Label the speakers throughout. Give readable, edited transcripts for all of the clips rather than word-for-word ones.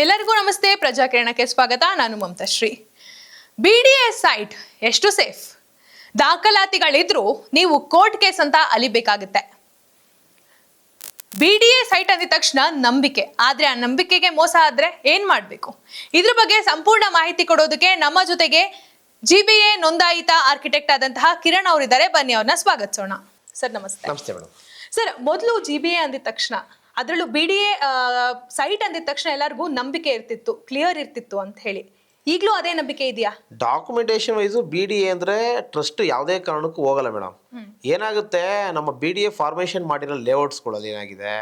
Speaker 1: ಎಲ್ಲರಿಗೂ ನಮಸ್ತೆ, ಪ್ರಜಾಕಿರಣಕ್ಕೆ ಸ್ವಾಗತ. ನಾನು ಮಮತಾಶ್ರೀ. BDA ಸೈಟ್ ಎಷ್ಟು ಸೇಫ್? ದಾಖಲಾತಿಗಳಿದ್ರೂ ನೀವು ಕೋರ್ಟ್ ಕೇಸ್ ಅಂತ ಅಲಿಬೇಕಾಗುತ್ತೆ. BDA ಸೈಟ್ ಅಂದಿದ ತಕ್ಷಣ ನಂಬಿಕೆ, ಆದ್ರೆ ಆ ನಂಬಿಕೆಗೆ ಮೋಸ ಆದ್ರೆ ಏನ್ ಮಾಡ್ಬೇಕು? ಇದ್ರ ಬಗ್ಗೆ ಸಂಪೂರ್ಣ ಮಾಹಿತಿ ಕೊಡೋದಕ್ಕೆ ನಮ್ಮ ಜೊತೆಗೆ GBA ನೋಂದಾಯಿತ ಆರ್ಕಿಟೆಕ್ಟ್ ಆದಂತಹ ಕಿರಣ್ ಅವರಿದ್ದಾರೆ. ಬನ್ನಿ ಅವ್ರನ್ನ ಸ್ವಾಗತಿಸೋಣ. ಸರ್ ನಮಸ್ತೆ.
Speaker 2: ನಮಸ್ತೆ ಮೇಡಮ್.
Speaker 1: ಸರ್, ಮೊದಲು GBA ಅಂದಿದ ತಕ್ಷಣ, ಅದರಲ್ಲೂ BDA ಸೈಟ್ ಅಂದಿದ ತಕ್ಷಣ ಎಲ್ಲರಿಗೂ ನಂಬಿಕೆ ಇರ್ತಿತ್ತು, ಕ್ಲಿಯರ್ ಇರ್ತಿತ್ತು ಅಂತ ಹೇಳಿ. ಈಗಲೂ ಅದೇ ನಂಬಿಕೆ ಇದೆಯಾ?
Speaker 2: ಡಾಕ್ಯುಮೆಂಟೇಶನ್ ವೈಸ್ BDA ಅಂದ್ರೆ ಟ್ರಸ್ಟ್ ಯಾವುದೇ ಕಾರಣಕ್ಕೂ ಹೋಗಲ್ಲ ಮೇಡಮ್. ಏನಾಗುತ್ತೆ, ನಮ್ಮ BDA ಫಾರ್ಮೇಶನ್ ಮಾಡಿರೋ ಲೇಔಟ್ಸ್ಗಳಲ್ಲಿ ಏನಾಗಿದೆ,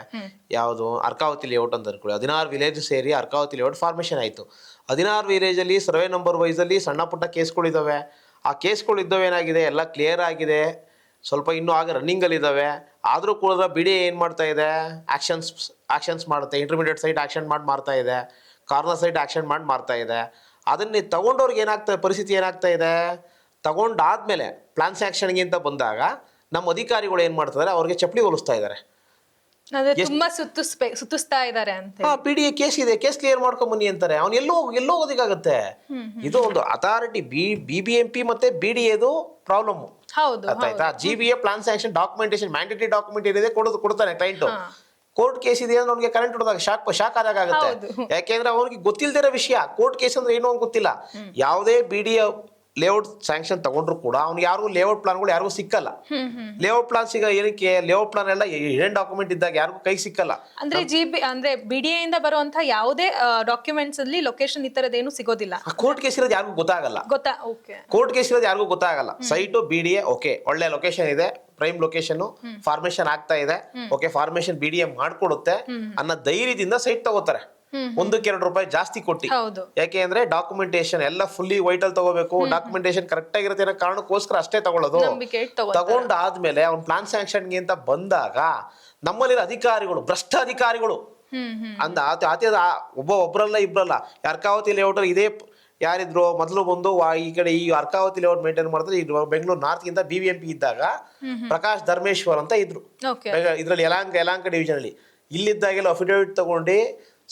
Speaker 2: ಯಾವುದು ಅರ್ಕಾವತಿ ಲೇಔಟ್ ಅಂತ ಅನ್ಕೊಳ್ಳಿ, 16 ವಿಲೇಜ್ ಸೇರಿ ಅರ್ಕಾವತಿ ಲೇಔಟ್ ಫಾರ್ಮೇಶನ್ ಆಯಿತು. 16 ವಿಲೇಜಲ್ಲಿ ಸರ್ವೆ ನಂಬರ್ ವೈಸಲ್ಲಿ ಸಣ್ಣ ಪುಟ್ಟ ಕೇಸ್ಗಳಿದ್ದಾವೆ. ಆ ಕೇಸ್ಗಳು ಇದ್ದಾವೆ, ಏನಾಗಿದೆ ಎಲ್ಲ ಕ್ಲಿಯರ್ ಆಗಿದೆ, ಸ್ವಲ್ಪ ಇನ್ನೂ ಆಗ ರನ್ನಿಂಗಲ್ಲಿದ್ದಾವೆ. ಆದರೂ ಕೂಡ BDA ಏನು ಮಾಡ್ತಾ ಇದೆ, ಆಕ್ಷನ್ಸ್ ಮಾಡುತ್ತೆ. ಇಂಟರ್ಮೀಡಿಯೇಟ್ ಸೈಟ್ ಆಕ್ಷನ್ ಮಾಡ್ತಾ ಇದೆ, ಕಾರ್ನರ್ ಸೈಟ್ ಆಕ್ಷನ್ ಮಾಡ್ತಾ ಇದೆ. ಅದನ್ನ ತಗೊಂಡವ್ರಿಗೆ ಏನಾಗ್ತದೆ, ಪರಿಸ್ಥಿತಿ ಏನಾಗ್ತಾ ಇದೆ, ತಗೊಂಡಾದ್ಮೇಲೆ ಪ್ಲಾನ್ ಸ್ಯಾಕ್ಷನ್ಗೆ ಅಂತ ಬಂದಾಗ ನಮ್ಮ ಅಧಿಕಾರಿಗಳು ಏನು ಮಾಡ್ತಾರೆ, ಅವ್ರಿಗೆ ಚಪ್ಪಲಿ ಹೊಲಿಸ್ತಾ ಇದ್ದಾರೆ.
Speaker 1: ತುಂಬಾ ಸುತ್ತಿಸ್ತಾ ಇದ್ದಾರೆ ಅಂತ.
Speaker 2: BDA ಕೇಸ್ ಇದೆ, ಕೇಸ್ ಕ್ಲಿಯರ್ ಮಾಡ್ಕೊಂಡ್ ಬನ್ನಿ ಅಂತಾರೆ. ಅವ್ನು ಎಲ್ಲೋ ಹೋಗೋದಿಕ್ಕಾಗತ್ತೆ. ಇದು ಒಂದು ಅಥಾರಿಟಿ, BBMP ಮತ್ತೆ BDAದು ಪ್ರಾಬ್ಲಮ್. ಆಯ್ತಾ? GBA plan sanction documentation mandatory document ಏನಿದೆ ಕೊಡ್ತಾನೆ ಕ್ಲೈಂಟ್. ಕೋರ್ಟ್ ಕೇಸ್ ಇದೆ ಅಂದ್ರೆ ಅವ್ನಿಗೆ ಕರೆಂಟ್ ಹೊಡೆದಾಗ ಶಾಕ್ ಆದಾಗುತ್ತೆ. ಯಾಕೆಂದ್ರೆ ಅವ್ನಿಗೆ ಗೊತ್ತಿಲ್ದಿರೋ ವಿಷಯ, ಕೋರ್ಟ್ ಕೇಸ್ ಅಂದ್ರೆ ಏನೋ ಗೊತ್ತಿಲ್ಲ. ಯಾವುದೇ BDA ಲೇಔಟ್ ಸ್ಯಾಂಕ್ಷನ್ ತಗೊಂಡ್ರು ಕೂಡ ಅವ್ನಿಗೆ ಯಾರಿಗೂ ಲೇಔಟ್ ಪ್ಲಾನ್ಗಳು ಯಾರಿಗೂ ಸಿಕ್ಕಲ್ಲ. ಲೇಔಟ್ ಪ್ಲಾನ್ ಏನಕ್ಕೆ, ಲೇಔಟ್ ಪ್ಲಾನ್ ಎಲ್ಲ ಹಿಡನ್ ಡಾಕ್ಯುಮೆಂಟ್ ಇದ್ದಾಗ ಯಾರಿಗೂ ಕೈ ಸಿಕ್ಕಲ್ಲ.
Speaker 1: ಅಂದ್ರೆ BDA ಇಂದ ಬರುವಂತಹ ಯಾವುದೇ ಡಾಕ್ಯುಮೆಂಟ್ಸ್ ಅಲ್ಲಿ ಲೊಕೇಶನ್ ಈ ತರದೇನು ಸಿಗೋದಿಲ್ಲ.
Speaker 2: ಕೋರ್ಟ್ ಕೇಸ್ ಇರೋದು ಯಾರಿಗೂ ಗೊತ್ತಾಗಲ್ಲ. ಕೋರ್ಟ್ ಕೇಸ್ ಇರೋದು ಯಾರಿಗೂ ಗೊತ್ತಾಗಲ್ಲ. ಸೈಟು BDA ಓಕೆ, ಒಳ್ಳೆ ಲೊಕೇಶನ್ ಇದೆ, ಪ್ರೈಮ್ ಲೊಕೇಶನ್, ಫಾರ್ಮೇಶನ್ ಆಗ್ತಾ ಇದೆ, ಓಕೆ ಫಾರ್ಮೇಶನ್ BDA ಮಾಡ್ಕೊಡುತ್ತೆ ಅನ್ನೋ ಧೈರ್ಯದಿಂದ ಸೈಟ್ ತಗೋತಾರೆ. $1-2 ಜಾಸ್ತಿ ಕೊಟ್ಟಿ. ಯಾಕೆ ಅಂದ್ರೆ ಡಾಕ್ಯುಮೆಂಟೇಶನ್ ಎಲ್ಲ ಫುಲ್ಲಿ ವೈಟ್ ಅಲ್ಲಿ ತಗೋಬೇಕು, ಡಾಕ್ಯುಮೆಂಟೇಶನ್ ಕರೆಕ್ಟ್ ಆಗಿರುತ್ತೆ ಅನ್ನೋ ಕಾರಣಕ್ಕೋಸ್ಕರ ಅಷ್ಟೇ ತಗೊಳ್ಳೋದು. ತಗೊಂಡಾದ್ಮೇಲೆ ಅವ್ನ ಪ್ಲಾನ್ ಸ್ಯಾಂಕ್ಷನ್ಗೆ ಅಂತ ಬಂದಾಗ ನಮ್ಮಲ್ಲಿರೋ ಅಧಿಕಾರಿಗಳು, ಭ್ರಷ್ಟ ಅಧಿಕಾರಿಗಳು ಒಬ್ಬರಲ್ಲ ಇಬ್ಬರಲ್ಲ, ಅರ್ಕಾವತಿ ಲೇಔಟ್ ಇದೇ ಯಾರಿದ್ರು ಮೊದಲು ಬಂದು ಈ ಕಡೆ ಈ ಅರ್ಕಾವತಿ ಲೇಔಟ್ ಮೇಂಟೈನ್ ಮಾಡ್ತಾರೆ. ಈಗ ಬೆಂಗಳೂರು ನಾರ್ತ್ ಗಿಂತ BBMP ಇದ್ದಾಗ ಪ್ರಕಾಶ್ ಧರ್ಮೇಶ್ವರ್ ಅಂತ ಇದ್ರು. ಇದ್ರಲ್ಲಿ ಯಲಹಂಕ ಡಿವಿಷನ್ ಅಲ್ಲಿ. ಇಲ್ಲಿದ್ದಾಗೆಲ್ಲ ಅಫಿಡೇವಿಟ್ ತಗೊಂಡು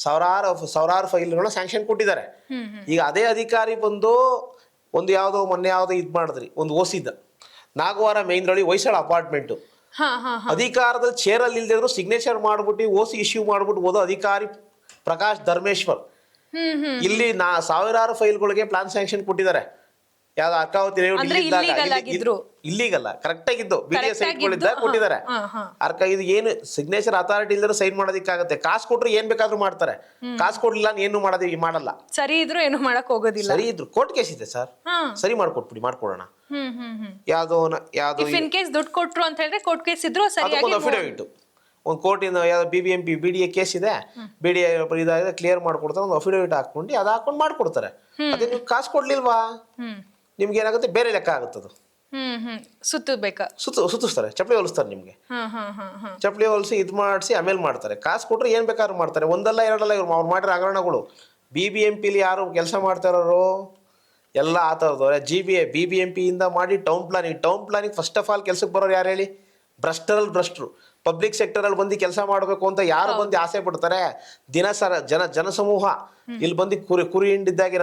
Speaker 2: ಸಾವಿರಾರು ಫೈಲ್ಗಳನ್ನ ಸ್ಯಾಂಕ್ಷನ್ ಕೊಟ್ಟಿದ್ದಾರೆ. ಈಗ ಅದೇ ಅಧಿಕಾರಿ ಬಂದು ಮೊನ್ನೆ ಇದ್ ಮಾಡಿದ್ರಿ, ಒಂದು ಓಸಿದ್ದ ನಾಗವಾರ ಮೇನ್ ರೋಡಿ ಹೊಯ್ಸಳ ಅಪಾರ್ಟ್ಮೆಂಟ್ ಅಧಿಕಾರದಲ್ಲಿ ಚೇರಲ್ಲಿ ಇಲ್ದಿದ್ರು ಸಿಗ್ನೇಚರ್ ಮಾಡ್ಬಿಟ್ಟು ಓಸಿ ಇಶ್ಯೂ ಮಾಡ್ಬಿಟ್ಟು ಓದೋ ಅಧಿಕಾರಿ ಪ್ರಕಾಶ್ ಧರ್ಮೇಶ್ವರ್. ಇಲ್ಲಿ ಸಾವಿರಾರು ಫೈಲ್ಗಳಿಗೆ ಪ್ಲಾನ್ ಸ್ಯಾಂಕ್ಷನ್ ಕೊಟ್ಟಿದ್ದಾರೆ. ಯಾವ್ದು ಅರ್ಕಾವತಿ ಇಲ್ಲಿಗಲ್ಲ, ಕರೆಕ್ಟ್ ಆಗಿದ್ದು BDA ಸೈಟ್ಗಳಿದ್ದ ಕೊಟ್ಟಿದ್ದಾರೆ. ಇದು ಏನು ಸಿಗ್ನೇಚರ್ ಅಥಾರಿಟಿ ಇಲ್ದ್ರೆ ಸೈನ್ ಮಾಡೋದಿಕ್ಕಾಗತ್ತೆ. ಕಾಸು ಕೊಟ್ರು ಏನ್ ಬೇಕಾದ್ರೂ ಮಾಡ್ತಾರೆ, ಕಾಸು ಕೊಡ್ಲಿಲ್ಲ ಏನು ಮಾಡಲ್ಲ.
Speaker 1: ಸರಿ ಇದ್ರು ಏನು ಮಾಡಕ್ ಹೋಗೋದಿಲ್ಲ.
Speaker 2: ಸರಿ ಇದ್ರು ಕೋರ್ಟ್ ಕೇಸ್ ಇದೆ ಸರ್, ಸರಿ ಮಾಡ್ಕೊಟ್ಬಿಡಿ, ಮಾಡ್ಕೊಡೋಣ. ಯಾವ್ದು
Speaker 1: ಇನ್ ಕೇಸ್ ದುಡ್ಡು ಕೊಟ್ರು ಅಂತ ಹೇಳಿದ್ರೆ ಕೋರ್ಟ್ ಕೇಸ್ ಇದ್ರು ಸರಿಯಾಗಿ
Speaker 2: ಅಫಿಡವಿಟ್ ಒಂದು ಕೋರ್ಟಿಂದ ಯಾವ್ದು BBMP BDA ಕೇಸ್ ಇದೆ, BDA ಇದಾಗಿದೆ ಕ್ಲಿಯರ್ ಮಾಡ್ಕೊಡ್ತಾರೆ, ಒಂದು ಅಫಿಡವಿಟ್ ಹಾಕೊಂಡು ಅದು ಹಾಕೊಂಡು ಮಾಡ್ಕೊಡ್ತಾರೆ. ಅದೇ ನೀವು ಕಾಸು ಕೊಡ್ಲಿಲ್ವಾ, ನಿಮ್ಗೆ ಏನಾಗುತ್ತೆ, ಬೇರೆ ಲೆಕ್ಕ ಆಗುತ್ತದು. ಸುತ್ತಿಸ್ತಾರೆ, ಚಪ್ಪಲಿ ಹೊಲಿಸ್ತಾರೆ ನಿಮ್ಗೆ. ಚಪ್ಪಲಿ ಹೊಲಿಸಿ ಇದ್ ಮಾಡಿಸಿ ಆಮೇಲೆ ಮಾಡ್ತಾರೆ. ಕಾಸು ಕೊಟ್ರೆ ಏನ್ ಬೇಕಾದ್ರೂ ಮಾಡ್ತಾರೆ. ಒಂದಲ್ಲ ಎರಡಲ್ಲ ಅವ್ರು ಮಾಡಿರೋ ಹಗರಣಗಳು. BBMPಲಿ ಯಾರು ಕೆಲಸ ಮಾಡ್ತಾ ಇರೋರು ಎಲ್ಲ ಆ ಥರದವ್ರೆ. BBMP ಇಂದ ಮಾಡಿ town planning first of all ಕೆಲ್ಸಕ್ಕೆ ಬರೋರು ಯಾರು ಹೇಳಿ? ಭ್ರಷ್ಟರು. ಪಬ್ಲಿಕ್ ಸೆಕ್ಟರ್ ಅಲ್ಲಿ ಬಂದು ಕೆಲಸ ಮಾಡಬೇಕು ಅಂತ ಯಾರು ಬಂದು ಆಸೆ ಪಡ್ತಾರೆ? ಜನಸಮೂಹ ಇಲ್ಲಿ ಬಂದು ಕುರಿ ಹಿಂಡಿದ್ದಾಗೆ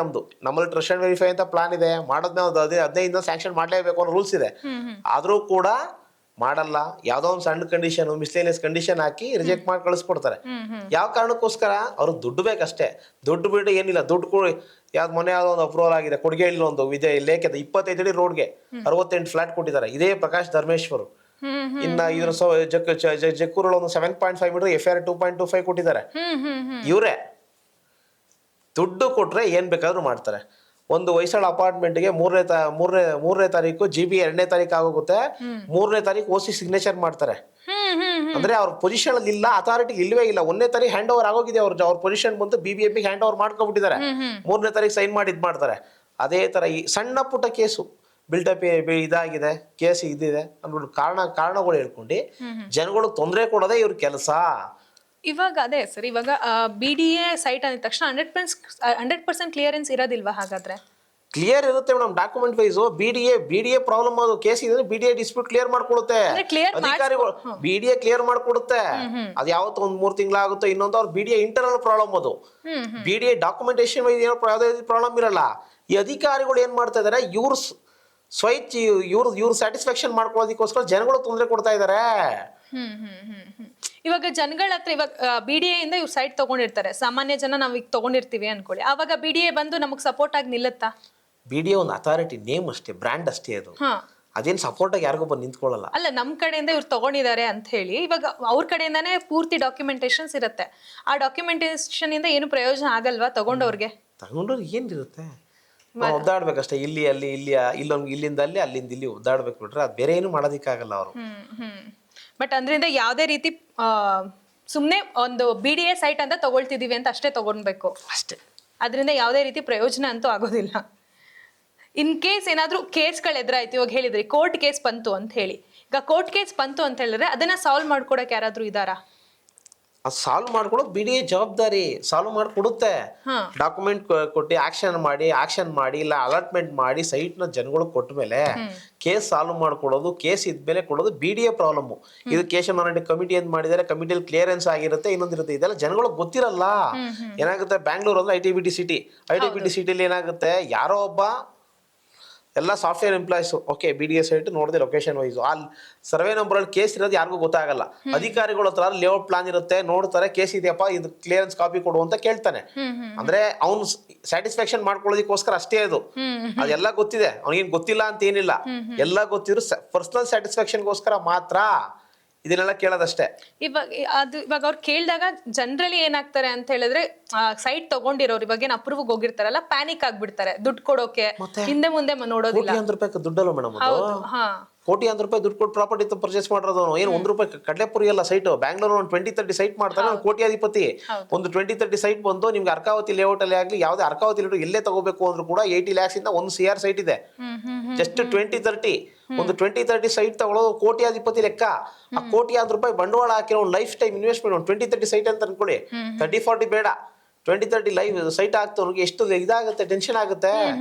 Speaker 2: ನಮ್ಮಲ್ಲಿ ಟ್ರಸ್ಟ್ ಅಂಡ್ ವೆರಿಫೈ ಅಂತ ಪ್ಲಾನ್ ಇದೆ, ಮಾಡೋದ್ಮೇಲೆ 15 ಸ್ಯಾಂಕ್ಷನ್ ಮಾಡಲೇಬೇಕು ಅನ್ನೋ ರೂಲ್ಸ್ ಇದೆ. ಆದ್ರೂ ಕೂಡ ಮಾಡಲ್ಲ. ಯಾವ್ದೋ ಒಂದು ಸಣ್ಣ ಕಂಡೀಷನ್, ಮಿಸ್ಲೇನಿಯಸ್ ಕಂಡೀಷನ್ ಹಾಕಿ ರಿಜೆಕ್ಟ್ ಮಾಡಿ ಕಳಿಸ್ಕೊಡ್ತಾರೆ. ಯಾವ ಕಾರಣಕ್ಕೋಸ್ಕರ? ಅವ್ರಿಗೆ ದುಡ್ಡು ಬೇಕಷ್ಟೇ. ದುಡ್ಡು ಬಿಟ್ಟು ಏನಿಲ್ಲ. ದುಡ್ಡು ಯಾವ್ದು ಮೊನ್ನೆ ಯಾವ್ದೋ ಒಂದು ಅಪ್ರೂವಲ್ ಆಗಿದೆ, ಕೊಡ್ಗೇಳಿ ಒಂದು ಇದೆ ಲೇಖದ 25 ಅಡಿ ರೋಡ್ಗೆ 68 ಫ್ಲಾಟ್ ಕೊಟ್ಟಿದ್ದಾರೆ, ಇದೇ ಪ್ರಕಾಶ್ ಧರ್ಮೇಶ್ವರ್. ಇನ್ನ ಇದ್ರ ಜಕ್ಕೂರಲ್ಲಿ ಒಂದು 7.5 ಮೀಟರ್ FR 2.25 ಕೊಟ್ಟಿದ್ದಾರೆ. ಇವ್ರೆ ದುಡ್ಡು ಕೊಟ್ರೆ ಏನ್ ಬೇಕಾದ್ರೂ ಮಾಡ್ತಾರೆ. ಒಂದು ಹೊಯ್ಸಳ ಅಪಾರ್ಟ್ಮೆಂಟ್ಗೆ ಮೂರನೇ ತಾರೀಕು GBA 2ನೇ ತಾರೀಕು ಆಗೋಗುತ್ತೆ, 3ನೇ ತಾರೀಕು ಓಸಿ ಸಿಗ್ನೇಚರ್ ಮಾಡ್ತಾರೆ. ಅಂದ್ರೆ ಅವ್ರ ಪೊಸಿಷನ್ ಅಲ್ಲಿ ಇಲ್ಲ, ಅಥಾರಿಟಿ ಇಲ್ವೇ ಇಲ್ಲ. 1ನೇ ತಾರೀಕು ಹ್ಯಾಂಡ್ ಓವರ್ ಆಗೋಗಿದೆ, ಅವ್ರ ಪೊಸಿಷನ್ ಬಂತು BBMP ಹ್ಯಾಂಡ್ ಓವರ್ ಮಾಡ್ಕೊಬಿಟ್ಟಿದ್ದಾರೆ. 3ನೇ ತಾರೀಕು ಸೈನ್ ಮಾಡಿ ಇದ್ ಮಾಡ್ತಾರೆ. ಅದೇ ತರ ಈ ಸಣ್ಣ ಪುಟ್ಟ ಕೇಸು ಬಿಲ್ಟಪ್ ಇದಾಗಿದೆ, ಕೇಸ್ ಇದಿದೆ ಅಂದ್ಬಿಟ್ಟು ಕಾರಣಗಳು ಹೇಳ್ಕೊಂಡು ಜನಗಳು ತೊಂದರೆ ಕೊಡೋದೇ ಇವ್ರ ಕೆಲಸ.
Speaker 1: ಇವಾಗ ಅದೇ ಸರ್, ಇವಾಗ BDA ಸೈಟ್ ಅಂದ ತಕ್ಷಣ 100% ಕ್ಲಿಯರೆನ್ಸ್ ಇರೋದಿಲ್ವಾ? ಹಾಗಾದ್ರೆ
Speaker 2: ಕ್ಲಿಯರ್ ಇರುತ್ತೆ madam document wise. B D A problem ಅದು ಕೇಸ್ ಇದೆ, BDA ಡಿಸ್ಪ್ಯೂಟ್ ಕ್ಲಿಯರ್ ಮಾಡ್ಕೊಡುತ್ತೆ.
Speaker 1: ಅಂದ್ರೆ clear
Speaker 2: ಅಧಿಕಾರಿಗಳು BDA ಕ್ಲಿಯರ್ ಮಾಡ್ಕೊಡುತ್ತೆ. ಅದು ಯಾವತ್ತು ಒಂದ್ 3 ತಿಂಗಳಾಗುತ್ತೋ ಇನ್ನೊಂದು ಅವ್ರ BDA ಇಂಟರ್ನಲ್ ಪ್ರಾಬ್ಲಮ್ ಅದು. BDA ಡಾಕ್ಯುಮೆಂಟೇಶನ್ ವೈಸ್ ಏನೋ ಯಾವುದೇ ಪ್ರಾಬ್ಲಮ್ ಇರಲ್ಲ. ಈ ಅಧಿಕಾರಿಗಳು ಏನ್ ಮಾಡ್ತಾ ಇದಾರೆ, ಇವ್ರ ಸ್ಯಾಟಿಸ್ಫ್ಯಾಕ್ಷನ್ ಮಾಡ್ಕೊಳ್ಳೋದಕ್ಕೋಸ್ಕರ ಜನಗಳು ತೊಂದರೆ ಕೊಡ್ತಾ ಇದಾರೆ.
Speaker 1: ಇವಾಗ ಜನಗಳ ಹತ್ರ ಇವಾಗ BDA ಇಂದ ಇವ್ರು ಸೈಟ್ ತಗೊಂಡಿರ್ತಾರೆ, ಸಾಮಾನ್ಯ ಜನ ನಾವ್ ಈಗ ತಗೊಂಡಿರ್ತೀವಿ ಅನ್ಕೊಳ್ಳಿ, ಅವಾಗ BDA ಬಂದು ನಮಗ್ ಸಪೋರ್ಟ್ ಆಗಿ ನಿಲ್ಲತ್ತಾ?
Speaker 2: BDA ಒಂದು ಅಥಾರಿಟಿ ನೇಮ್ ಅಷ್ಟೇ, ಬ್ರ್ಯಾಂಡ್ ಅಷ್ಟೇ ಅದು. ಅದೇನ್ ಸಪೋರ್ಟ್ ಆಗಿ ಯಾರಿಗೂ ಬಂದು ನಿಂತ್ಕೊಳ್ಳಲ್ಲ.
Speaker 1: ಅಲ್ಲ, ನಮ್ ಕಡೆಯಿಂದ ಇವ್ರು ತಗೊಂಡಿದ್ದಾರೆ ಅಂತ ಹೇಳಿ ಇವಾಗ ಅವ್ರ ಕಡೆಯಿಂದಾನೇ ಪೂರ್ತಿ ಡಾಕ್ಯುಮೆಂಟೇಶನ್ಸ್ ಇರುತ್ತೆ. ಆ ಡಾಕ್ಯುಮೆಂಟೇಶನ್ ಇಂದ ಏನು ಪ್ರಯೋಜನ ಆಗಲ್ವಾ ತಗೊಂಡವ್ರಿಗೆ?
Speaker 2: ತಗೊಂಡವ್ರಿಗೆ ಏನಿರುತ್ತೆ, ಒದ್ದಾಡ್ಬೇಕಷ್ಟೇ. ಇಲ್ಲಿ ಅಲ್ಲಿ ಇಲ್ಲಿಂದ ಅಲ್ಲಿ ಅಲ್ಲಿಂದ ಇಲ್ಲಿ ಒದ್ದಾಡ್ಬೇಕು ಬಿಟ್ರೆ ಅದು ಬೇರೆ ಏನು ಮಾಡೋದಿಕ್ಕಾಗಲ್ಲ ಅವರು.
Speaker 1: ಬಟ್ ಅದರಿಂದ ಯಾವುದೇ ರೀತಿ ಸುಮ್ನೆ ಒಂದು BDA ಸೈಟ್ ಅಂತ ತಗೊಳ್ತಿದೀವಿ ಅಂತ ಅಷ್ಟೇ ತಗೊಳ್ಬೇಕು
Speaker 2: ಅಷ್ಟೇ.
Speaker 1: ಅದರಿಂದ ಯಾವುದೇ ರೀತಿ ಪ್ರಯೋಜನ ಅಂತೂ ಆಗೋದಿಲ್ಲ. ಇನ್ ಕೇಸ್ ಏನಾದ್ರೂ ಕೇಸ್ಗಳು ಎದುರಾಯ್ತು, ಇವಾಗ ಹೇಳಿದ್ರಿ ಕೋರ್ಟ್ ಕೇಸ್ ಬಂತು ಅಂತ ಹೇಳಿ, ಈಗ ಕೋರ್ಟ್ ಕೇಸ್ ಬಂತು ಅಂತ ಹೇಳಿದ್ರೆ ಅದನ್ನ ಸಾಲ್ವ್ ಮಾಡ್ಕೊಡಕ್ ಯಾರಾದ್ರೂ ಇದಾರಾ?
Speaker 2: ಅದು ಸಾಲ್ವ್ ಮಾಡ್ಕೊಡೋದು BDA ಜವಾಬ್ದಾರಿ. ಸಾಲ್ವ್ ಮಾಡಿಕೊಡುತ್ತೆ. ಡಾಕ್ಯುಮೆಂಟ್ ಕೊಟ್ಟು ಆಕ್ಷನ್ ಮಾಡಿ ಇಲ್ಲ ಅಲಾಟ್ಮೆಂಟ್ ಮಾಡಿ ಸೈಟ್ನ ಜನಗಳಿಗೆ ಕೊಟ್ಟ ಮೇಲೆ ಕೇಸ್ ಸಾಲ್ವ್ ಮಾಡ್ಕೊಡೋದು, ಕೇಸ್ ಇದ್ಮೇಲೆ ಕೊಡೋದು BDA ಪ್ರಾಬ್ಲಮ್. ಇದು ಕೇಶನ್ ಮಾನಿಟರಿಂಗ್ ಕಮಿಟಿ ಅಂತ ಮಾಡಿದರೆ, ಕಮಿಟಿಯಲ್ಲಿ ಕ್ಲಿಯರೆನ್ಸ್ ಆಗಿರುತ್ತೆ, ಇನ್ನೊಂದಿರುತ್ತೆ. ಇದೆಲ್ಲ ಜನಗಳಿಗೆ ಗೊತ್ತಿರಲ್ಲ. ಏನಾಗುತ್ತೆ, ಬ್ಯಾಂಗ್ಳೂರ್ ಅಂದ್ರೆ ITBT ಸಿಟಿಲಿ ಏನಾಗುತ್ತೆ, ಯಾರೋ ಒಬ್ಬ ಎಲ್ಲ software employees okay BDA site ನೋಡಿದೆ ಲೊಕೇಶನ್ ವೈಸ್, ಅಲ್ಲಿ ಸರ್ವೆ ನಂಬರ್ ಅಲ್ಲಿ ಕೇಸ್ ಇರೋದು ಯಾರಿಗೂ ಗೊತ್ತಾಗಲ್ಲ. ಅಧಿಕಾರಿಗಳ ಹತ್ರ ಲೇಔಟ್ ಪ್ಲಾನ್ ಇರುತ್ತೆ, ನೋಡ್ತಾರೆ ಕೇಸ್ ಇದೆಯಪ್ಪ, ಇದು ಕ್ಲಿಯರೆನ್ಸ್ ಕಾಪಿ ಕೊಡು ಅಂತ ಕೇಳ್ತಾನೆ. ಅಂದ್ರೆ ಅವ್ನು ಸ್ಯಾಟಿಸ್ಫ್ಯಾಕ್ಷನ್ ಮಾಡ್ಕೊಳ್ಳೋದಕ್ಕೋಸ್ಕರ ಅಷ್ಟೇ ಅದು. ಅದೆಲ್ಲ ಗೊತ್ತಿದೆ ಅವ್ನಿಗೇನ್ ಗೊತ್ತಿಲ್ಲ ಅಂತ ಏನಿಲ್ಲ, ಎಲ್ಲ ಗೊತ್ತಿದ್ರು ಪರ್ಸನಲ್ ಸ್ಯಾಟಿಸ್ಫ್ಯಾಕ್ಷನ್ಗೋಸ್ಕರ ಮಾತ್ರ ಇದನ್ನೆಲ್ಲ ಕೇಳೋದಷ್ಟೇ.
Speaker 1: ಇವಾಗ ಅವ್ರು ಕೇಳಿದಾಗ ಜನರಲಿ ಏನಾಗ್ತಾರೆ ಅಂತ ಹೇಳಿದ್ರೆ, ಸೈಟ್ ತಗೊಂಡಿರೋರು ಇವಾಗ ಏನ್ ಅಪ್ರೂವ್ ಹೋಗಿರ್ತಾರಲ್ಲ, ಪ್ಯಾನಿಕ್ ಆಗ್ಬಿಡ್ತಾರೆ ದುಡ್ಡು ಕೊಡೋಕೆ, ಹಿಂದೆ ಮುಂದೆ ನೋಡೋದಿಲ್ಲ.
Speaker 2: ₹1,000,000 ದುಡ್ಡಲ್ಲ ಮೇಡಮ್ ಅದು. ₹1,000,000 ದುಡ್ಡು ಕೊಟ್ಟು ಪ್ರಾಪರ್ಟಿ ಪರ್ಚೇಸ್ ಮಾಡಿರೋದು ಏನು ₹1 ಕಡಲೆಪುರಿ ಅಲ್ಲ ಸೈಟ್. ಬ್ಯಾಂಗ್ಳೂರ್ ಒಂದು 20-30 ಸೈಟ್ ಮಾಡ್ತಾರೆ, ಒಂದು ಕೋಟ್ಯಾಧಿಪತಿ. ಒಂದು 20-30 ಸೈಟ್ ಬಂದು ನಿಮ್ಗೆ ಅರ್ಕಾವತಿ ಲೇಔಟ್ ಅಲ್ಲಿ ಆಗ್ಲಿ ಯಾವುದೇ ಅರ್ಕಾವತಿ ಲೇಔಟ್ ಎಲ್ಲೇ ತಗೋಬೇಕು ಅಂದ್ರೂ ಕೂಡ 80 lakhs ಇಂದ 1 CR ಸೈಟ್ ಇದೆ. ಜಸ್ಟ್ 20-30 ಒಂದು 20-30 ಸೈಟ್ ತಗೊಳ್ಳೋದು ಕೋಟ್ಯಾಧಿಪತಿ ಲೆಕ್ಕ. ಆ ₹1,000,000 ಬಂಡವಾಳ ಹಾಕಿರೋ ಒಂದು ಲೈಫ್ ಟೈಮ್ ಇನ್ವೆಸ್ಟ್ಮೆಂಟ್. ಒಂದು 20-30 ಸೈಟ್ ಅಂತ ಅನ್ಕೊಳ್ಳಿ, 30-40 ಬೇಡ, 20-30 ಲೈಫ್ ಸೈಟ್ ಆಗ್ತವ್ರಿಗೆ ಎಷ್ಟು ಇದಾಗುತ್ತೆ, ಟೆನ್ಷನ್ ಆಗುತ್ತೆ.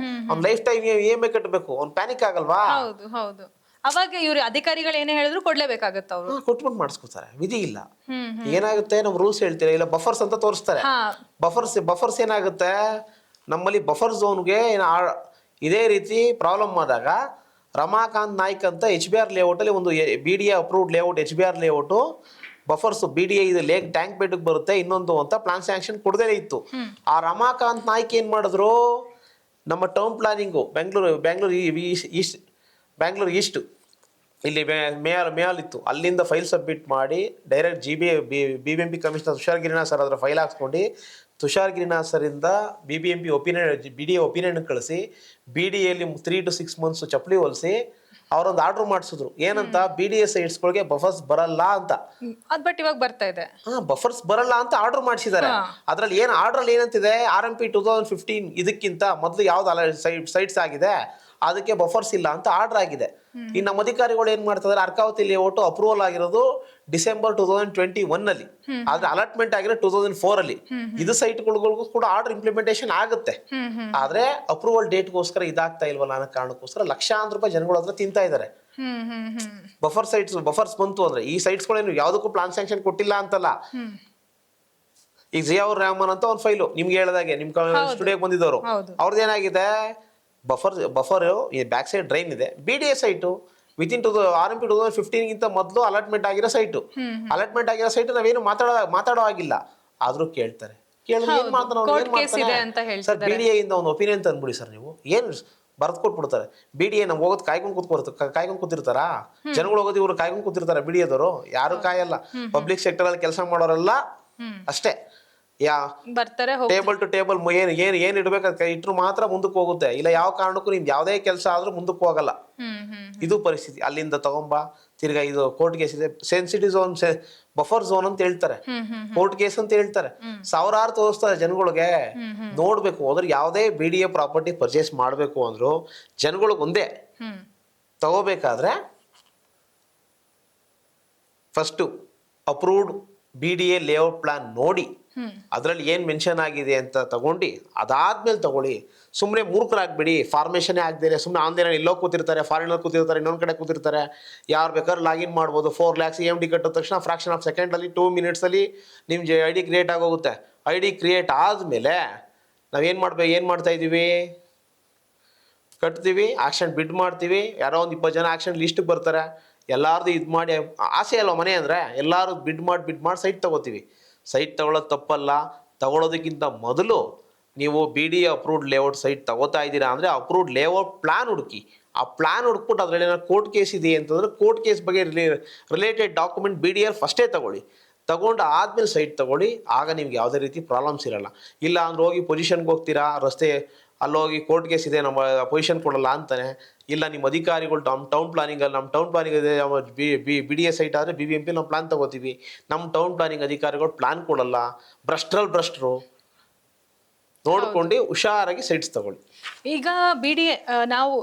Speaker 2: ಅವ್ನ ಲೈಫ್ ಟೈಮ್ EMI ಕಟ್ಟಬೇಕು, ಅವ್ನು ಪ್ಯಾನಿಕ್ ಆಗಲ್ವಾ?
Speaker 1: ಹೌದು. ಅವಾಗ ಇವ್ರು ಅಧಿಕಾರಿಗಳು ಏನೇ ಹೇಳಿದ್ರು ಕೊಡ್ಲೇಬೇಕಾಗತ್ತ, ಅವರು
Speaker 2: ಕೊಟ್ಬಿಟ್ಟು ಮಾಡಿಸ್ಕೊತಾರೆ, ವಿಧಿ ಇಲ್ಲ. ಏನಾಗುತ್ತೆ, ನಮ್ ರೂಲ್ಸ್ ಹೇಳ್ತೀರಾ ಇಲ್ಲ ಬಫರ್ಸ್ ಅಂತ ತೋರಿಸ್ತಾರೆ. ಬಫರ್ಸ್ ಏನಾಗುತ್ತೆ, ನಮ್ಮಲ್ಲಿ ಬಫರ್ ಝೋನ್ಗೆ ಇದೇ ರೀತಿ ಪ್ರಾಬ್ಲಮ್ ಆದಾಗ ರಮಾಕಾಂತ್ ನಾಯ್ಕ್ ಅಂತ HBR ಲೇಔಟ್ ಅಲ್ಲಿ ಒಂದು BDA approved layout, HBR layout buffers BDA ಇದು ಲೇಕ್ ಟ್ಯಾಂಕ್ ಬೆಡ್ ಬರುತ್ತೆ, ಇನ್ನೊಂದು ಅಂತ ಪ್ಲಾನ್ ಸ್ಯಾಂಕ್ಷನ್ ಕೊಡದೇ ಇತ್ತು. ಆ ರಮಾಕಾಂತ್ ನಾಯ್ಕ್ ಏನ್ ಮಾಡಿದ್ರು, ನಮ್ಮ ಟೌನ್ ಪ್ಲಾನಿಂಗು ಬ್ಯಾಂಗ್ಳೂರ್ ಈಸ್ಟ್ ಇಲ್ಲಿ ಮೇಲ್ ಇತ್ತು, ಅಲ್ಲಿಂದ ಫೈಲ್ ಸಬ್ಮಿಟ್ ಮಾಡಿ direct BBMP commissioner Tushar Girinath sir ಹತ್ರ ಫೈಲ್ ಹಾಕ್ಸ್ಕೊಂಡು, ತುಷಾರ್ ಗಿರಿನಾಥ್ ಸರಿಂದ BBMP BDA ಒಪಿನಿಯನ್ ಕಳಿಸಿ, BDAಯಲ್ಲಿ 3 to 6 months ಚಪ್ಪಲಿ ಹೊಲಿಸಿ ಅವರೊಂದು ಆರ್ಡರ್ ಮಾಡಿಸಿದ್ರು. ಏನಂತ, BDA ಸೈಟ್ಸ್ಗಳಿಗೆ ಬಫರ್ಸ್ ಬರಲ್ಲ ಅಂತ.
Speaker 1: ಬಟ್ ಇವಾಗ ಬರ್ತಾ ಇದೆ.
Speaker 2: ಬಫರ್ಸ್ ಬರಲ್ಲ ಅಂತ ಆರ್ಡರ್ ಮಾಡಿಸಿದ್ದಾರೆ. ಅದ್ರಲ್ಲಿ ಏನಂತಿದೆ, RMP 2015 ಇದಕ್ಕಿಂತ ಮೊದಲು ಯಾವ್ದು ಸೈಟ್ಸ್ ಆಗಿದೆ ಅದಕ್ಕೆ ಬಫರ್ಸ್ ಇಲ್ಲ ಅಂತ ಆರ್ಡರ್ ಆಗಿದೆ. ಈ ನಮ್ಮ ಅಧಿಕಾರಿಗಳು ಏನ್ ಮಾಡ್ತಾರೆ, ಅರ್ಕಾವತಿ ಲೇಔಟ್ ಅಪ್ರೂವಲ್ ಆಗಿರೋದು ಡಿಸೆಂಬರ್ 2021 ಅಲ್ಲಿ, ಆದ್ರೆ ಅಲಾಟ್ಮೆಂಟ್ ಆಗಿರೋ 2004 ಅಲ್ಲಿ. ಇದು ಸೈಟ್ಗಳಿಗೂ ಕೂಡ ಆರ್ಡರ್ ಇಂಪ್ಲಿಮೆಂಟೇಷನ್ ಆಗುತ್ತೆ, ಆದ್ರೆ ಅಪ್ರೂವಲ್ ಡೇಟ್ಗೋಸ್ಕರ ಇದಾಗ್ತಾ ಇಲ್ವಲ್ಲ ಅನ್ನೋ ಕಾರಣಕ್ಕೋಸ್ಕರ ₹1,00,000 ಜನಗಳು ಹತ್ರ ತಿಂತಾ ಇದಾರೆ. ಬಫರ್ಸ್ ಬಂತು ಅಂದ್ರೆ ಈ ಸೈಟ್ಸ್ಗಳೇನು ಯಾವ್ದಕ್ಕೂ ಪ್ಲಾನ್ ಸ್ಯಾಂಕ್ಷನ್ ಕೊಟ್ಟಿಲ್ಲ ಅಂತಲ್ಲ. ಈಗ ಜಿಯಾವುರ್ ರೆಹಮಾನ್ ಅಂತ ಒಂದು ಫೈಲು ನಿಮ್ಗೆ ಹೇಳ್ದಾಗೆ ನಿಮ್ ಸ್ಟುಡಿಯೋಗೆ ಬಂದಿದ್ದವರು, ಅವ್ರದ್ದು ಏನಾಗಿದೆ, ಬಫರ್ ಬ್ಯಾಕ್ ಸೈಡ್ ಡ್ರೈನ್ ಇದೆ. BDA ಸೈಟು ವಿತಿನ್ RMP 2015 ಮೊದಲು ಅಲಾಟ್ಮೆಂಟ್ ಆಗಿರೋ ಸೈಟು. ಅಲಾಟ್ಮೆಂಟ್ ಆಗಿರೋ ಸೈಟ್ ನಾವೇನು ಮಾತಾಡೋ ಆಗಿಲ್ಲ, ಆದ್ರೂ ಕೇಳ್ತಾರೆ. ಕೇಳಿದ್ರೆ ಏನ್ ಮಾಡ್ತಾನೆ ಸರ್, BDA ಇಂದ ಒಂದು ಒಪಿನಿಯನ್ ತಂದ್ಬಿಡಿ ಸರ್, ನೀವು ಏನ್ ಬರ್ದ್ ಕೊಟ್ಬಿಡ್ತಾರೆ. BDA ನಮ್ಗೆ ಹೋಗೋದು ಕಾಯ್ಕೊಂಡು ಕೂತಿರ್ತಾರ, ಜನಗಳು ಹೋಗೋದು ಇವ್ರು ಕಾಯ್ಕೊಂಡು ಕೂತಿರ್ತಾರೆ. BDAದವರು ಯಾರು ಕಾಯಲ್ಲ, ಪಬ್ಲಿಕ್ ಸೆಕ್ಟರ್ ಅಲ್ಲಿ ಕೆಲಸ ಮಾಡೋರೆಲ್ಲ ಅಷ್ಟೇ.
Speaker 1: ಬರ್ತಾರೆ,
Speaker 2: ಟೇಬಲ್ ಟು ಟೇಬಲ್ ಏನ್ ಇಡ್ಬೇಕು ಇಟ್ರು ಮಾತ್ರ ಮುಂದಕ್ಕೆ ಹೋಗುತ್ತೆ, ಇಲ್ಲ ಯಾವ ಕಾರಣಕ್ಕೂ ನಿಮ್ದು ಯಾವುದೇ ಕೆಲಸ ಆದ್ರೂ ಮುಂದಕ್ಕೆ ಹೋಗಲ್ಲ. ಇದು ಪರಿಸ್ಥಿತಿ. ಅಲ್ಲಿಂದ ತಗೊಂಬ ತಿರ್ಗಾ ಇದು ಕೋರ್ಟ್ ಕೇಸ್ ಇದೆ, ಸೆನ್ಸಿಟಿವ್ ಝೋನ್, ಬಫರ್ ಝೋನ್ ಅಂತ ಹೇಳ್ತಾರೆ, ಕೋರ್ಟ್ ಕೇಸ್ ಅಂತ ಹೇಳ್ತಾರೆ. ಸಾವಿರಾರು ತೋರಿಸ್ತಾರೆ ಜನಗಳಿಗೆ. ನೋಡ್ಬೇಕು ಹೋದ್ರೆ ಯಾವುದೇ BDA ಪ್ರಾಪರ್ಟಿ ಪರ್ಚೇಸ್ ಮಾಡ್ಬೇಕು ಅಂದ್ರು ಜನಗಳಿಗೆ ಒಂದೇ, ತಗೋಬೇಕಾದ್ರೆ first approved BDA layout plan ನೋಡಿ ಅದರಲ್ಲಿ ಏನು ಮೆನ್ಷನ್ ಆಗಿದೆ ಅಂತ ತಗೊಂಡು ಅದಾದ್ಮೇಲೆ ತಗೊಳ್ಳಿ. ಸುಮ್ಮನೆ ಮೂರ್ಖರಾಗ್ಬೇಡಿ. ಫಾರ್ಮೇಷನೇ ಆಗದೆ ಸುಮ್ಮನೆ ಆನ್ಲೈನಲ್ಲಿ ಎಲ್ಲೋ ಕೂತಿರ್ತಾರೆ, ಫಾರಿನಲ್ಲಿ ಕೂತಿರ್ತಾರೆ, ಇನ್ನೊಂದು ಕಡೆ ಕೂತಿರ್ತಾರೆ. ಯಾರು ಬೇಕಾದ್ರೂ ಲಾಗಿನ್ ಮಾಡ್ಬೋದು. 4 lakhs EMD ಕಟ್ಟಿದ ತಕ್ಷಣ ಫ್ರಾಕ್ಷನ್ ಆಫ್ ಸೆಕೆಂಡಲ್ಲಿ 2 minutesಲ್ಲಿ ನಿಮ್ಮ ಐ ಡಿ ಕ್ರಿಯೇಟ್ ಆಗೋಗುತ್ತೆ. ಐ ಡಿ ಕ್ರಿಯೇಟ್ ಆದಮೇಲೆ ಏನು ಮಾಡ್ತಾ ಇದ್ದೀವಿ, ಕಟ್ತೀವಿ, ಆಕ್ಷನ್ ಬಿಡ್ ಮಾಡ್ತೀವಿ. ಯಾರೋ ಒಂದು 20 ಜನ ಆಕ್ಷನ್ ಲಿಸ್ಟಿಗೆ ಬರ್ತಾರೆ. ಎಲ್ಲಾರ್ದು ಇದು ಮಾಡಿ, ಆಸೆ ಅಲ್ವ ಮನೆ ಅಂದರೆ, ಎಲ್ಲರೂ ಬಿಡ್ ಮಾಡಿ ಸೈಟ್ ತೊಗೋತೀವಿ. ಸೈಟ್ ತೊಗೊಳೋದು ತಪ್ಪಲ್ಲ. ತಗೊಳ್ಳೋದಕ್ಕಿಂತ ಮೊದಲು ನೀವು BD ಅಪ್ರೂವ್ಡ್ ಲೇಔಟ್ ಸೈಟ್ ತಗೋತಾ ಇದ್ದೀರಾ ಅಂದರೆ ಅಪ್ರೂವ್ಡ್ ಲೇಔಟ್ ಪ್ಲಾನ್ ಹುಡುಕಿ. ಆ ಪ್ಲಾನ್ ಹುಡುಕ್ಬಿಟ್ಟು ಅದರಲ್ಲಿ ಏನಾದ್ರು ಕೋರ್ಟ್ ಕೇಸ್ ಇದೆ ಅಂತಂದರೆ ಕೋರ್ಟ್ ಕೇಸ್ ಬಗ್ಗೆ ರಿಲೇಟೆಡ್ ಡಾಕ್ಯುಮೆಂಟ್ BDR ಫಸ್ಟೇ ತಗೊಳ್ಳಿ. ತಗೊಂಡು ಆದಮೇಲೆ ಸೈಟ್ ತಗೊಳ್ಳಿ. ಆಗ ನಿಮ್ಗೆ ಯಾವುದೇ ರೀತಿ ಪ್ರಾಬ್ಲಮ್ಸ್ ಇರಲ್ಲ. ಇಲ್ಲ ಅಂದ್ರೆ ಹೋಗಿ ಪೊಸಿಷನ್ಗೆ ಹೋಗ್ತೀರಾ, ರಸ್ತೆ ಅಲ್ಲೋಗಿ ಕೋರ್ಟ್ ಕೇಸ್ ಇದೆ, ನಮ್ಮ ಪೊಸಿಷನ್ ಕೊಡಲ್ಲ ಅಂತಾನೆ. ಇಲ್ಲ ನಿಮ್ಮ ಅಧಿಕಾರಿಗಳು ಟೌನ್ ಪ್ಲಾನಿಂಗಲ್ಲಿ, ನಮ್ಮ ಟೌನ್ ಪ್ಲಾನಿಂಗ್ ಇದೆ, BDA ಸೈಟ್ ಆದರೆ BBMP ನಾವು ಪ್ಲಾನ್ ತಗೋತೀವಿ. ನಮ್ಮ ಟೌನ್ ಪ್ಲಾನಿಂಗ್ ಅಧಿಕಾರಿಗಳು ಪ್ಲಾನ್ ಕೊಡಲ್ಲ. ಭ್ರಷ್ಟರು ನೋಡ್ಕೊಂಡು ಹುಷಾರಾಗಿ ಸೈಟ್ಸ್ ತಗೊಳ್ಳಿ.
Speaker 1: ಈಗ BDA ನಾವು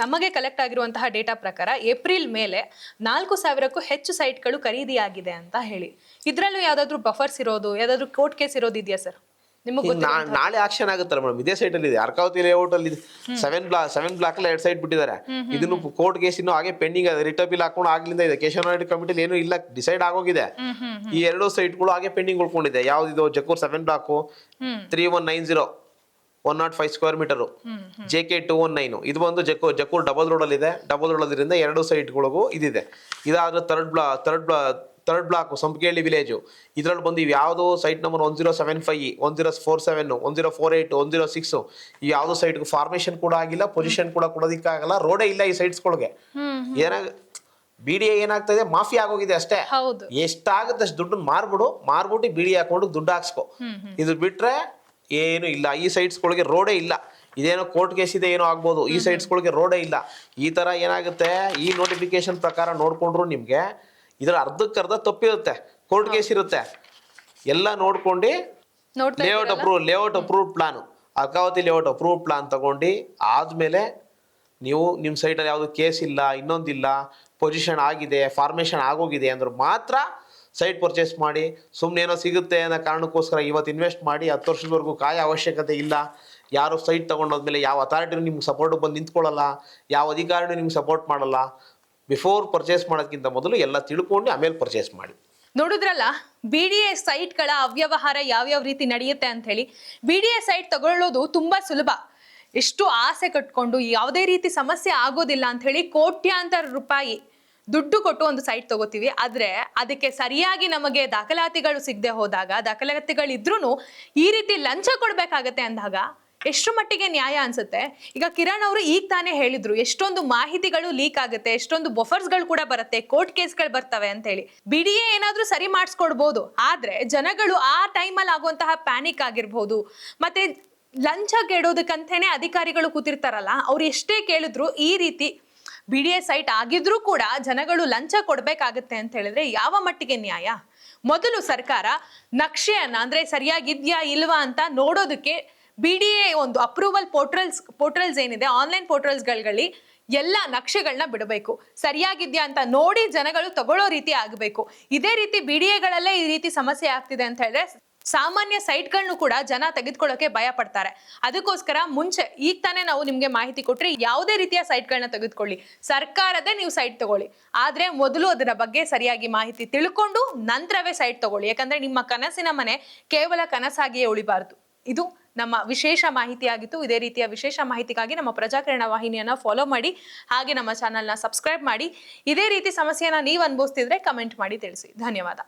Speaker 1: ನಮಗೆ ಕಲೆಕ್ಟ್ ಆಗಿರುವಂತಹ ಡೇಟಾ ಪ್ರಕಾರ ಏಪ್ರಿಲ್ ಮೇಲೆ 4,000ಕ್ಕೂ ಹೆಚ್ಚು ಸೈಟ್ಗಳು ಖರೀದಿಯಾಗಿದೆ ಅಂತ ಹೇಳಿ. ಇದರಲ್ಲೂ ಯಾವ್ದಾದ್ರು ಬಫರ್ಸ್ ಇರೋದು, ಯಾವ್ದಾದ್ರು ಕೋರ್ಟ್ ಕೇಸ್ ಇರೋದು ಇದೆಯಾ ಸರ್ ನಿಮಗೆ?
Speaker 2: ನಾಳೆ ಆಕ್ಷನ್ ಆಗುತ್ತಲ್ಲ ಮೇಡಮ್. ಇದೇ ಸೈಟ್ ಅಲ್ಲಿ ಇದೆ, ಅರ್ಕಾವತಿ ಲೇಔಟ್ ಅಲ್ಲಿ 7 ಬ್ಲಾಕ್ 2 ಸೈಟ್ ಬಿಟ್ಟಿದ್ದಾರೆ. ಇದನ್ನು ಕೋರ್ಟ್ ಕೇಸ್ ಇನ್ನು ಹಾಗೆ ಪೆಂಡಿಂಗ್ ಇದೆ. ರಿಟ್ ಅಪೀಲ್ ಹಾಕೊಂಡು ಆಗ್ಲಿಂದ ಇದೆ. ಕೇಶವನಾಯ್ಡು ಕಮಿಟಿಲಿ ಏನು ಇಲ್ಲ, ಡಿಸೈಡ್ ಆಗೋಗಿದೆ. ಈ 2 ಸೈಟ್ಗಳು ಹಾಗೆ ಪೆಂಡಿಂಗ್ ಉಳ್ಕೊಂಡಿದೆ. ಯಾವ್ದಿದು Jakkur 7 block 3190 105 square metre, JK 219. ಇದು ಬಂದು ಜಕ್ಕೂರ್ ಡಬಲ್ ರೋಡ್ ಅಲ್ಲಿ ಇದೆ. ಡಬಲ್ ರೋಡ್ ಅಲ್ಲಿಂದ 2 ಸೈಟ್ಗಳಿಗೂ ಇದಿದೆ. ಇದಾದ್ರೆ ಥರ್ಡ್ ಬ್ಲಾಕ್ ಸಂಪಕೇಳಿ ವಿಲೇಜು. ಇದರಲ್ಲಿ ಬಂದು ಇವು ಯಾವುದು ಸೈಟ್ ನಂಬರ್ 1075, 1047, 1048, 106 ಈ ಯಾವುದು ಸೈಟ್ಗೂ ಫಾರ್ಮೇಷನ್ ಕೂಡ ಆಗಿಲ್ಲ, ಪೊಸಿಷನ್ ಕೂಡ ಕೊಡೋದಕ್ಕಾಗಲ್ಲ. ರೋಡೇ ಇಲ್ಲ ಈ ಸೈಟ್ಸ್ಗಳಿಗೆ. BDA ಏನಾಗ್ತದೆ, ಮಾಫಿ ಆಗೋಗಿದೆ ಅಷ್ಟೇ. ಎಷ್ಟಾಗುತ್ತೆ ಅಷ್ಟು ದುಡ್ಡು ಮಾರ್ಬಿಟ್ಟು BDA ಹಾಕೊಂಡು ದುಡ್ಡು ಹಾಕ್ಸ್ಕೊ. ಇದು ಬಿಟ್ರೆ ಏನು ಇಲ್ಲ. ಈ ಸೈಟ್ಸ್ಗಳಿಗೆ ರೋಡೇ ಇಲ್ಲ. ಇದೇನೋ ಕೋರ್ಟ್ ಕೇಸ್ ಇದೆ, ಏನೋ ಆಗ್ಬೋದು. ಈ ಸೈಟ್ಸ್ಗಳಿಗೆ ರೋಡೇ ಇಲ್ಲ. ಈ ಥರ ಏನಾಗುತ್ತೆ, ಈ ನೋಟಿಫಿಕೇಶನ್ ಪ್ರಕಾರ ನೋಡ್ಕೊಂಡ್ರು ನಿಮಗೆ ಇದರ ಅರ್ಧಕ್ಕರ್ಧ ತಪ್ಪಿರುತ್ತೆ. ಕೋರ್ಟ್ ಕೇಸ್ ಇರುತ್ತೆ. ಎಲ್ಲ ನೋಡ್ಕೊಂಡು layout approved plan, Arkavathi layout approved plan ತಗೊಂಡು ಆದಮೇಲೆ ನೀವು ನಿಮ್ಮ ಸೈಟಲ್ಲಿ ಯಾವುದು ಕೇಸ್ ಇಲ್ಲ, ಇನ್ನೊಂದಿಲ್ಲ, ಪೊಸಿಷನ್ ಆಗಿದೆ, ಫಾರ್ಮೇಷನ್ ಆಗೋಗಿದೆ ಅಂದ್ರೆ ಮಾತ್ರ ಸೈಟ್ ಪರ್ಚೇಸ್ ಮಾಡಿ. ಸುಮ್ಮನೆ ಏನೋ ಸಿಗುತ್ತೆ ಅನ್ನೋ ಕಾರಣಕ್ಕೋಸ್ಕರ ಇವತ್ತು ಇನ್ವೆಸ್ಟ್ ಮಾಡಿ 10 ವರ್ಷದವರೆಗೂ ಕಾಯ ಅವಶ್ಯಕತೆ ಇಲ್ಲ. ಯಾರು ಸೈಟ್ ತೊಗೊಂಡೋದ್ಮೇಲೆ ಯಾವ ಅಥಾರಿಟಿನೂ ನಿಮ್ಗೆ ಸಪೋರ್ಟ್ ಬಂದು ನಿಂತ್ಕೊಳ್ಳಲ್ಲ, ಯಾವ ಅಧಿಕಾರಿನೂ ನಿಮ್ಗೆ ಸಪೋರ್ಟ್ ಮಾಡಲ್ಲ. ಬಿಫೋರ್ ಪರ್ಚೇಸ್ ಮಾಡೋದಕ್ಕಿಂತ ಮೊದಲು ಎಲ್ಲ ತಿಳ್ಕೊಂಡು ಆಮೇಲೆ ಪರ್ಚೇಸ್ ಮಾಡಿ.
Speaker 1: ನೋಡಿದ್ರಲ್ಲ BDA ಸೈಟ್ಗಳ ಅವ್ಯವಹಾರ ಯಾವ್ಯಾವ ರೀತಿ ನಡೆಯುತ್ತೆ ಅಂತ ಹೇಳಿ. BDA ಸೈಟ್ ತಗೊಳ್ಳೋದು ತುಂಬಾ ಸುಲಭ. ಎಷ್ಟು ಆಸೆ ಕಟ್ಕೊಂಡು ಯಾವುದೇ ರೀತಿ ಸಮಸ್ಯೆ ಆಗೋದಿಲ್ಲ ಅಂತ ಹೇಳಿ ಕೋಟ್ಯಾಂತರ ರೂಪಾಯಿ ದುಡ್ಡು ಕೊಟ್ಟು ಒಂದು ಸೈಟ್ ತಗೋತೀವಿ. ಆದ್ರೆ ಅದಕ್ಕೆ ಸರಿಯಾಗಿ ನಮಗೆ ದಾಖಲಾತಿಗಳು ಸಿಗದೆ ಹೋದಾಗ, ದಾಖಲಾತಿಗಳಿದ್ರೂ ಈ ರೀತಿ ಲಂಚ ಕೊಡ್ಬೇಕಾಗತ್ತೆ ಅಂದಾಗ ಎಷ್ಟು ಮಟ್ಟಿಗೆ ನ್ಯಾಯ ಅನ್ಸುತ್ತೆ. ಈಗ ಕಿರಣ್ ಅವರು ಈಗ ತಾನೇ ಹೇಳಿದ್ರು ಎಷ್ಟೊಂದು ಮಾಹಿತಿಗಳು ಲೀಕ್ ಆಗುತ್ತೆ, ಎಷ್ಟೊಂದು ಬಫರ್ಸ್ಗಳು ಕೂಡ ಬರುತ್ತೆ, ಕೋರ್ಟ್ ಕೇಸ್ಗಳು ಬರ್ತವೆ ಅಂತ ಹೇಳಿ. BDA ಏನಾದ್ರೂ ಸರಿ ಮಾಡಿಸ್ಕೊಡ್ಬೋದು. ಆದ್ರೆ ಜನಗಳು ಆ ಟೈಮಲ್ಲಿ ಆಗುವಂತಹ ಪ್ಯಾನಿಕ್ ಆಗಿರ್ಬೋದು, ಮತ್ತೆ ಲಂಚ ಕೆಡೋದಕ್ಕಂತೇನೆ ಅಧಿಕಾರಿಗಳು ಕೂತಿರ್ತಾರಲ್ಲ, ಅವ್ರು ಎಷ್ಟೇ ಕೇಳಿದ್ರು ಈ ರೀತಿ BDA ಸೈಟ್ ಆಗಿದ್ರೂ ಕೂಡ ಜನಗಳು ಲಂಚ ಕೊಡ್ಬೇಕಾಗತ್ತೆ ಅಂತ ಹೇಳಿದ್ರೆ ಯಾವ ಮಟ್ಟಿಗೆ ನ್ಯಾಯ? ಮೊದಲು ಸರ್ಕಾರ ನಕ್ಷೆಯನ್ನ ಅಂದ್ರೆ ಸರಿಯಾಗಿದ್ಯಾ ಇಲ್ವಾ ಅಂತ ನೋಡೋದಕ್ಕೆ BDA ಒಂದು ಅಪ್ರೂವಲ್ ಪೋರ್ಟಲ್ಸ್ ಏನಿದೆ, ಆನ್ಲೈನ್ ಪೋರ್ಟಲ್ಸ್ಗಳಲ್ಲಿ ಎಲ್ಲ ನಕ್ಷೆಗಳನ್ನ ಬಿಡಬೇಕು. ಸರಿಯಾಗಿದ್ಯಾ ಅಂತ ನೋಡಿ ಜನಗಳು ತಗೊಳ್ಳೋ ರೀತಿ ಆಗಬೇಕು. ಇದೇ ರೀತಿ BDAಗಳಲ್ಲೇ ಈ ರೀತಿ ಸಮಸ್ಯೆ ಆಗ್ತಿದೆ ಅಂತ ಹೇಳಿದ್ರೆ ಸಾಮಾನ್ಯ ಸೈಟ್ಗಳನ್ನು ಕೂಡ ಜನ ತೆಗೆದುಕೊಳ್ಳೋಕೆ ಭಯ ಪಡ್ತಾರೆ. ಅದಕ್ಕೋಸ್ಕರ ಮುಂಚೆ ಈಗ ತಾನೇ ನಾವು ನಿಮ್ಗೆ ಮಾಹಿತಿ ಕೊಟ್ರಿ, ಯಾವುದೇ ರೀತಿಯ ಸೈಟ್ಗಳನ್ನ ತೆಗೆದುಕೊಳ್ಳಿ, ಸರ್ಕಾರದೇ ನೀವು ಸೈಟ್ ತಗೊಳ್ಳಿ. ಆದ್ರೆ ಮೊದಲು ಅದರ ಬಗ್ಗೆ ಸರಿಯಾಗಿ ಮಾಹಿತಿ ತಿಳ್ಕೊಂಡು ನಂತರವೇ ಸೈಟ್ ತಗೊಳ್ಳಿ. ಯಾಕಂದ್ರೆ ನಿಮ್ಮ ಕನಸಿನ ಮನೆ ಕೇವಲ ಕನಸಾಗಿಯೇ ಉಳಿಬಾರದು. ಇದು ನಮ್ಮ ವಿಶೇಷ ಮಾಹಿತಿ ಆಗಿತ್ತು. ಇದೇ ರೀತಿಯ ವಿಶೇಷ ಮಾಹಿತಿಗಾಗಿ ನಮ್ಮ ಪ್ರಜಾಕಿರಣ ವಾಹಿನಿಯನ್ನ ಫಾಲೋ ಮಾಡಿ, ಹಾಗೆ ನಮ್ಮ ಚಾನೆಲ್ನ ಸಬ್ಸ್ಕ್ರೈಬ್ ಮಾಡಿ. ಇದೇ ರೀತಿ ಸಮಸ್ಯೆನ ನೀವು ಅನುಭವಿಸ್ತಿದ್ರೆ ಕಮೆಂಟ್ ಮಾಡಿ ತಿಳಿಸಿ. ಧನ್ಯವಾದ.